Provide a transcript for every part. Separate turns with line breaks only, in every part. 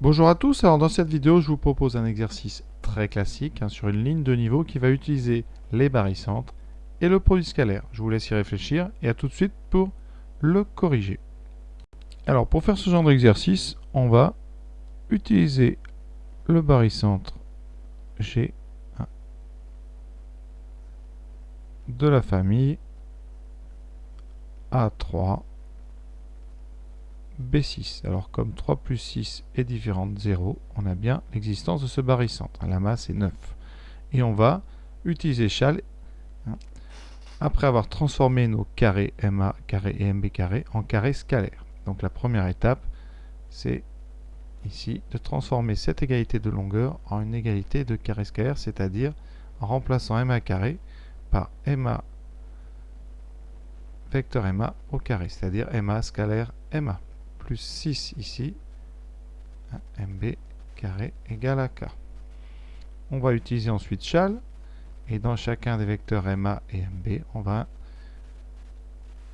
Bonjour à tous, alors dans cette vidéo je vous propose un exercice très classique sur une ligne de niveau qui va utiliser les barycentres et le produit scalaire. Je vous laisse y réfléchir et à tout de suite pour le corriger. Alors pour faire ce genre d'exercice, on va utiliser le barycentre G de la famille A3 B6. Alors comme 3 plus 6 est différent de 0, on a bien l'existence de ce barycentre. La masse est 9. Et on va utiliser Chal après avoir transformé nos carrés MA carré et MB carré en carrés scalaires. Donc la première étape, c'est ici de transformer cette égalité de longueur en une égalité de carrés scalaires, c'est-à-dire en remplaçant MA carré par MA vecteur MA au carré, c'est-à-dire MA scalaire MA, plus 6 ici, MB carré égale à K. On va utiliser ensuite Chal, et dans chacun des vecteurs MA et MB, on va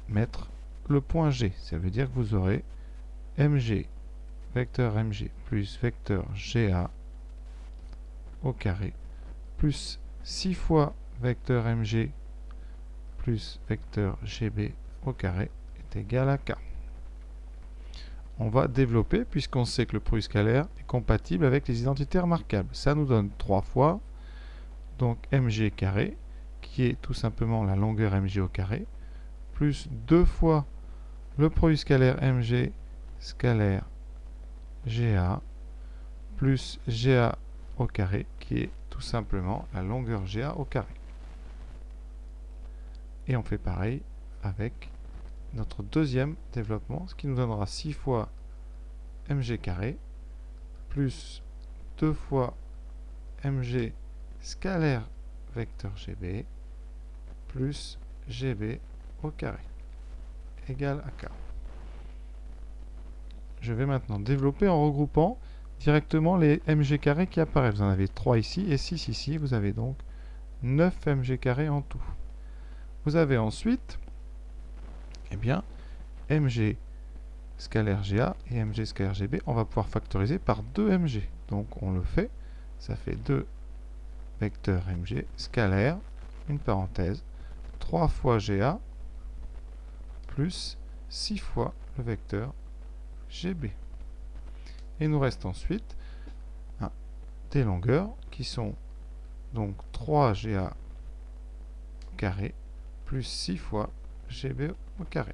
mettre le point G. Ça veut dire que vous aurez MG, vecteur MG, plus vecteur GA au carré, plus 6 fois vecteur MG, plus vecteur GB au carré, est égal à K. On va développer, puisqu'on sait que le produit scalaire est compatible avec les identités remarquables. Ça nous donne 3 fois, donc MG carré, qui est tout simplement la longueur MG au carré, plus 2 fois le produit scalaire MG scalaire GA plus GA au carré, qui est tout simplement la longueur GA au carré. Et on fait pareil avec notre deuxième développement, ce qui nous donnera 6 fois MG carré plus 2 fois MG scalaire vecteur GB plus GB au carré égale à K. Je vais maintenant développer en regroupant directement les mg carrés qui apparaissent. Vous en avez 3 ici et 6 ici. Vous avez donc 9 mg carrés en tout. Vous avez ensuite mg scalaire GA et mg scalaire GB. On va pouvoir factoriser par 2 mg. Donc on le fait. Ça fait 2 vecteurs mg scalaire, une parenthèse, 3 fois GA plus 6 fois le vecteur GB. Et il nous reste ensuite des longueurs qui sont donc 3GA carré plus 6 fois GB au carré.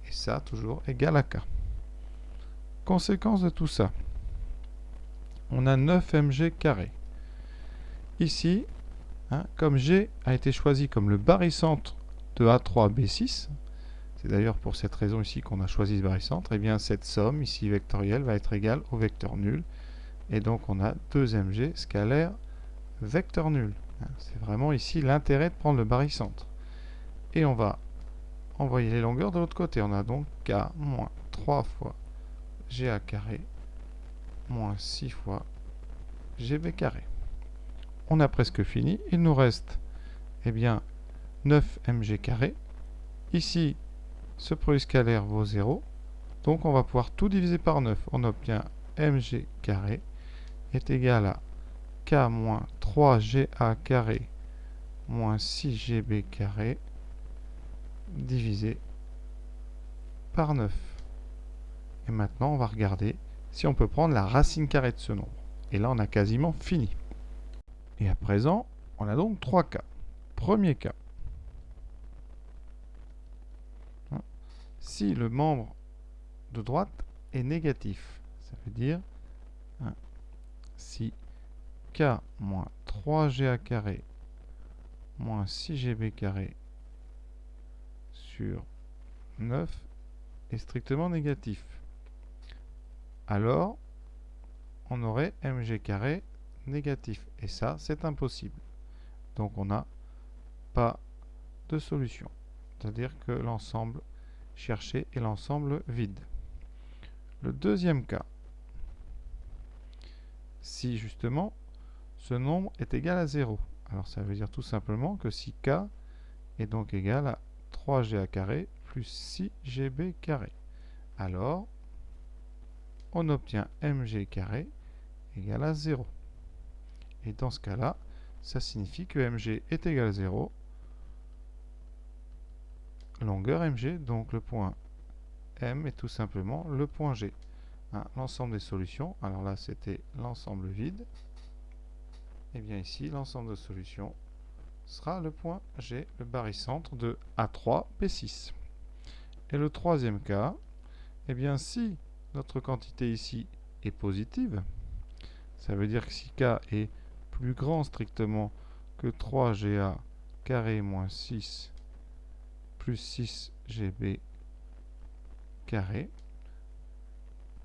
Et ça, toujours égal à K. Conséquence de tout ça, on a 9 mg carré. Ici, comme G a été choisi comme le barycentre de A3B6, c'est d'ailleurs pour cette raison ici qu'on a choisi ce barycentre, et bien cette somme ici vectorielle va être égale au vecteur nul. Et donc on a 2 mg scalaire vecteur nul. C'est vraiment ici l'intérêt de prendre le barycentre. Et on va envoyer les longueurs de l'autre côté. On a donc K moins 3 fois GA carré moins 6 fois GB carré. On a presque fini. Il nous reste 9 mg carré. Ici, ce produit scalaire vaut 0. Donc on va pouvoir tout diviser par 9. On obtient mg carré est égal à K moins 3GA carré moins 6GB carré divisé par 9. Et maintenant, on va regarder si on peut prendre la racine carrée de ce nombre. Et là, on a quasiment fini. Et à présent, on a donc 3 cas. Premier cas. Si le membre de droite est négatif, ça veut dire si K moins 3GA carré moins 6GB carré sur 9 est strictement négatif. Alors, on aurait mg carré négatif. Et ça, c'est impossible. Donc, on n'a pas de solution. C'est-à-dire que l'ensemble cherché est l'ensemble vide. Le deuxième cas, si justement ce nombre est égal à 0. Alors, ça veut dire tout simplement que si k est donc égal à 3GA carré plus 6GB carré. Alors, on obtient mg carré égale à 0. Et dans ce cas-là, ça signifie que mg est égal à 0, longueur mg, donc le point M est tout simplement le point G. Hein, l'ensemble des solutions, alors là c'était l'ensemble vide, et bien ici l'ensemble de solutions sera le point G, le barycentre de A3, B6. Et le troisième cas, eh bien si notre quantité ici est positive, ça veut dire que si K est plus grand strictement que 3GA carré moins 6 plus 6GB carré,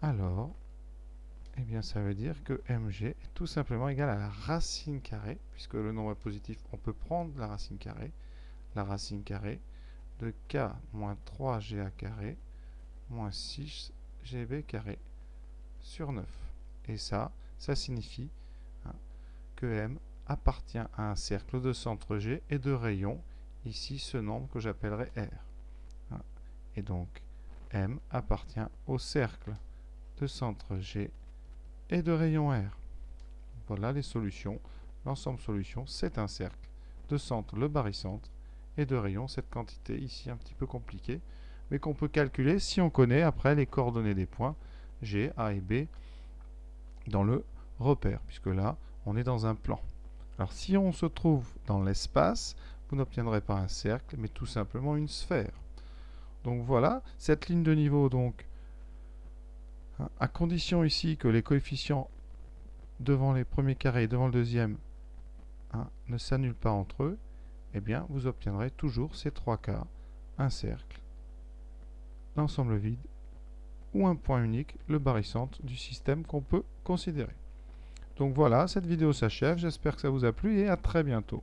alors eh bien ça veut dire que mg est tout simplement égal à la racine carrée, puisque le nombre est positif, on peut prendre la racine carrée de k moins 3ga carré moins 6gb carré sur 9. Et ça signifie que M appartient à un cercle de centre G et de rayon, ici ce nombre que j'appellerai R. Et donc M appartient au cercle de centre G et de rayon R. Voilà les solutions. L'ensemble solution, c'est un cercle. De centre, le barycentre, et de rayon, cette quantité ici un petit peu compliquée, mais qu'on peut calculer si on connaît après les coordonnées des points G, A et B dans le repère, puisque là, on est dans un plan. Alors si on se trouve dans l'espace, vous n'obtiendrez pas un cercle, mais tout simplement une sphère. Donc voilà, cette ligne de niveau, donc, à condition ici que les coefficients devant les premiers carrés et devant le deuxième ne s'annulent pas entre eux, eh bien vous obtiendrez toujours ces trois cas, un cercle, l'ensemble vide, ou un point unique, le barycentre du système qu'on peut considérer. Donc voilà, cette vidéo s'achève, j'espère que ça vous a plu et à très bientôt.